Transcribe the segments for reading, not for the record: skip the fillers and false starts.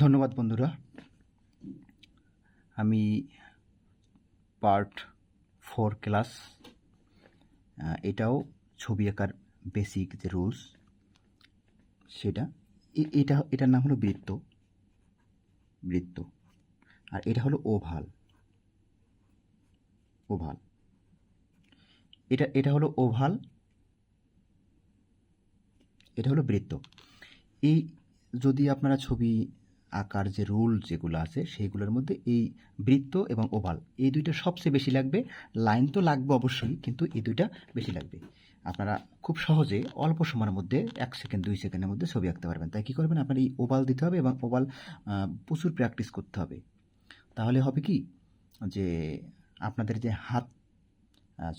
ধন্যবাদ বন্ধুরা। আমি পার্ট 4 ক্লাস, এটাও ছবি আঁকার বেসিক যে রুলস সেটা। এটার নাম হলো বৃত্ত। আর এটা হলো ওভাল। এটা হলো ওভাল, এটা হলো বৃত্ত। এই যদি আপনারা ছবি আঁকার যে রুল যেগুলো আছে সেইগুলোর মধ্যে এই বৃত্ত এবং ওভাল এই দুইটা সবচেয়ে বেশি লাগবে। লাইন তো লাগবে অবশ্যই, কিন্তু এই দুইটা বেশি লাগবে। আপনারা খুব সহজে অল্প সময়ের মধ্যে 1 সেকেন্ড 2 সেকেন্ডের মধ্যে ছবি আঁকতে পারবেন। তাই কী করবেন, আপনার এই ওভাল দিতে হবে এবং ওভাল প্রচুর প্র্যাকটিস করতে হবে। তাহলে হবে কি যে আপনাদের যে হাত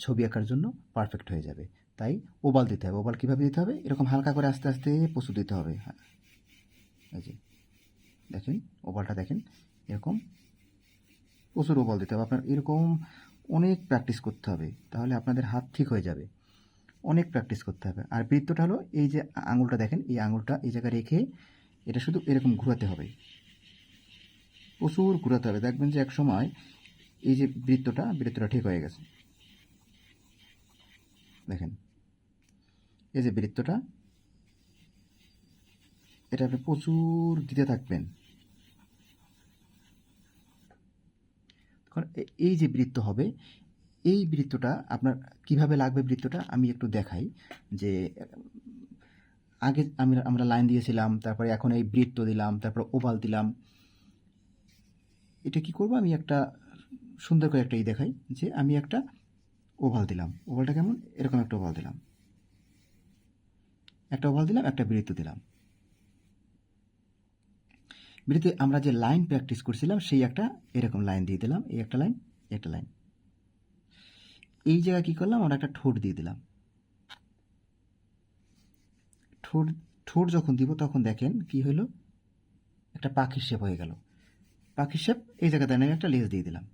ছবি আঁকার জন্য পারফেক্ট হয়ে যাবে। তাই ওভাল দিতে হবে। ওভাল কীভাবে দিতে হবে, এরকম হালকা করে আস্তে আস্তে প্রচুর দিতে হবে। হ্যাঁ, এই যে দেখেন ওভালটা দেখেন, এরকম প্রচুর ওভাল দিতে হবে। আপনার এরকম অনেক প্র্যাকটিস করতে হবে, তাহলে আপনাদের হাত ঠিক হয়ে যাবে। অনেক প্র্যাকটিস করতে হবে। আর বৃত্তটা হলো এই যে আঙুলটা দেখেন, এই আঙুলটা এই জায়গায় রেখে এটা শুধু এরকম ঘোরাতে হবে, প্রচুর ঘোরাতে হবে। দেখবেন যে এক সময় এই যে বৃত্তটা ঠিক হয়ে গেছে। দেখেন এই যে বৃত্তটা, এটা আপনি প্রচুর দিতে থাকবেন। এই যে বৃত্ত হবে, এই বৃত্তটা আপনার কিভাবে লাগবে বৃত্তটা আমি একটু দেখাই। যে আগে আমরা লাইন দিয়েছিলাম, তারপরে এখন এই বৃত্ত দিলাম, তারপর ওভাল দিলাম। এটা কি করব, আমি একটা সুন্দর করে একটা দেখাই যে আমি একটা ওভাল দিলাম। ওভালটা কেমন, এরকম একটা ওভাল দিলাম, একটা বৃত্ত দিলাম। বৃত্তে আমরা যে লাইন প্র্যাকটিস করছিলাম সেই একটা এরকম লাইন দিয়ে দিলাম, এই একটা লাইন, একটা লাইন। এই জায়গায় কি করলাম, আমরা একটা ঠোঁট দিয়ে দিলাম। ঠোঁট যখন দিব তখন দেখেন কি হলো, একটা পাখির শেপ হয়ে গেল। পাখির শেপ, এই জায়গাতে আমি একটা লেজ দিয়ে দিলাম।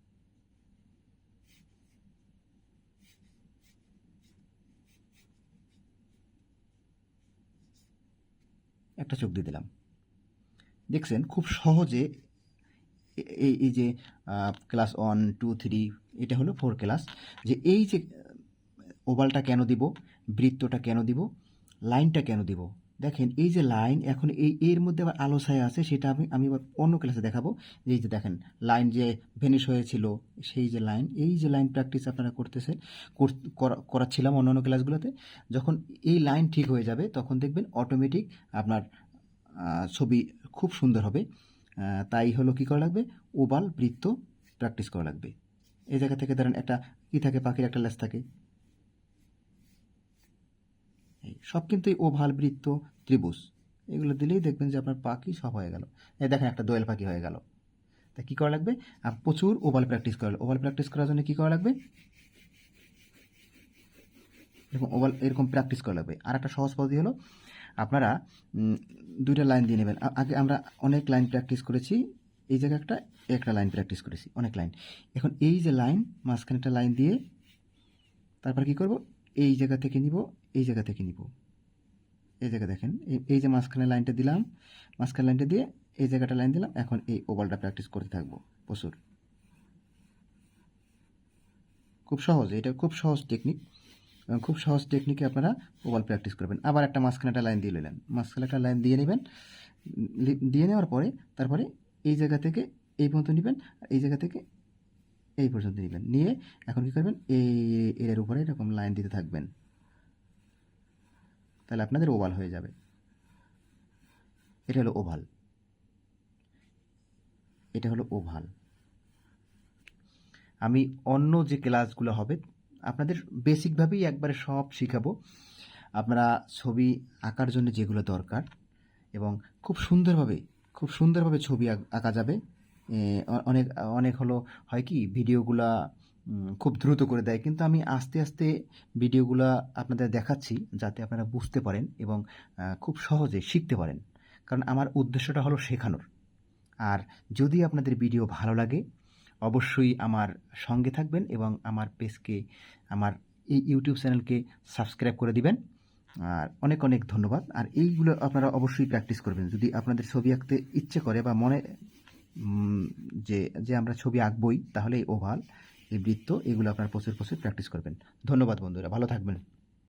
একটা চোখ দিয়ে দিলাম। দেখছেন খুব সহজে এই যে ক্লাস 1 2 3, এটা হলো 4 ক্লাস, যে এই যে ওভালটা কেন দিব, বৃত্তটা কেন দিব, লাইনটা কেন দিব। দেখেন এই যে লাইন, এখন এর মধ্যে আবার আলো ছায়া আছে, সেটা আমি আবার অন্য ক্লাসে দেখাবো। এই যে দেখেন লাইন যে ভেনিশ হয়েছিল, সেই যে লাইন, এই যে লাইন প্র্যাকটিস আপনারা করতেছেন, করাচ্ছিলাম অন্যান্য ক্লাসগুলোতে। যখন এই লাইন ঠিক হয়ে যাবে তখন দেখবেন অটোমেটিক আপনার ছবি খুব সুন্দর হবে। তাই হলো কী করা লাগবে, ওভাল বৃত্ত প্র্যাকটিস করা লাগবে। এই জায়গা থেকে ধরেন একটা কী থাকে, পাখির একটা লেজ থাকে, সব কিন্তু এই ওভাল বৃত্ত ত্রিভুজ এগুলো দিলেই দেখবেন যে আপনার পাখি সব হয়ে গেল। এই দেখেন একটা দোয়েল পাখি হয়ে গেল। তা কী করা লাগবে, প্রচুর ওভাল প্র্যাকটিস করা। ওভাল প্র্যাকটিস করার জন্য কী করা লাগবে, এরকম ওভাল এরকম প্র্যাকটিস করা লাগবে। আর একটা সহজ পদ্ধতি হলো, আপনারা 2টা লাইন দিয়ে নেবেন। আগে আমরা অনেক লাইন প্র্যাকটিস করেছি, এই জায়গায় একটা লাইন প্র্যাকটিস করেছি, অনেক লাইন। এখন এই যে লাইন, মাঝখানে একটা লাইন দিয়ে তারপর কী করব, এই জায়গা থেকে নিব, এই জায়গা থেকে নিব। এই জায়গা দেখেন, এই যে মাঝখানে লাইনটা দিলাম, মাঝখানে লাইনটা দিয়ে এই জায়গাটা লাইন দিলাম। এখন এই ওভালটা প্র্যাকটিস করতে থাকবো প্রচুর। খুব সহজ, এটা খুব সহজ টেকনিক। খুব সহজ টেকনিকে আপনারা ওভাল প্র্যাকটিস করবেন। আবার একটা মাঝখানে একটা লাইন দিয়ে নিলেন, মাঝখানে একটা লাইন দিয়ে নেবেন। দিয়ে নেওয়ার পরে তারপরে এই জায়গা থেকে এই পর্যন্ত নেবেন, এই জায়গা থেকে এই পর্যন্ত নেবেন। নিয়ে এখন কী করবেন, এর উপরে এরকম লাইন দিতে থাকবেন, তাহলে আপনাদের ওভাল হয়ে যাবে। এটা হলো ওভাল, এটা হলো ওভাল। আমি অন্য যে ক্লাসগুলো হবে আপনাদের বেসিকভাবেই একবারে সব শিখাবো। আপনারা ছবি আঁকার জন্য যেগুলো দরকার, এবং খুব সুন্দরভাবে ছবি আঁকা যাবে। অনেক অনেক হলো হয় কি, ভিডিওগুলা খুব দ্রুত করে দেয়, কিন্তু আমি আস্তে আস্তে ভিডিওগুলা আপনাদের দেখাচ্ছি যাতে আপনারা বুঝতে পারেন এবং খুব সহজে শিখতে পারেন। কারণ আমার উদ্দেশ্যটা হলো শেখানোর। আর যদি আপনাদের ভিডিও ভালো লাগে অবশ্যই আমার সঙ্গে থাকবেন এবং আমার পেজকে, আমার এই ইউটিউব চ্যানেলকে সাবস্ক্রাইব করে দিবেন। আর অনেক অনেক ধন্যবাদ। আর এইগুলো আপনারা অবশ্যই প্র্যাকটিস করবেন যদি আপনাদের ছবি আঁকতে ইচ্ছে করে বা মনে যে যে আমরা ছবি আঁকবই, তাহলে এই ওভাল, এই বৃত্ত, এগুলো আপনারা প্রচুর প্রচুর প্র্যাকটিস করবেন। ধন্যবাদ বন্ধুরা, ভালো থাকবেন।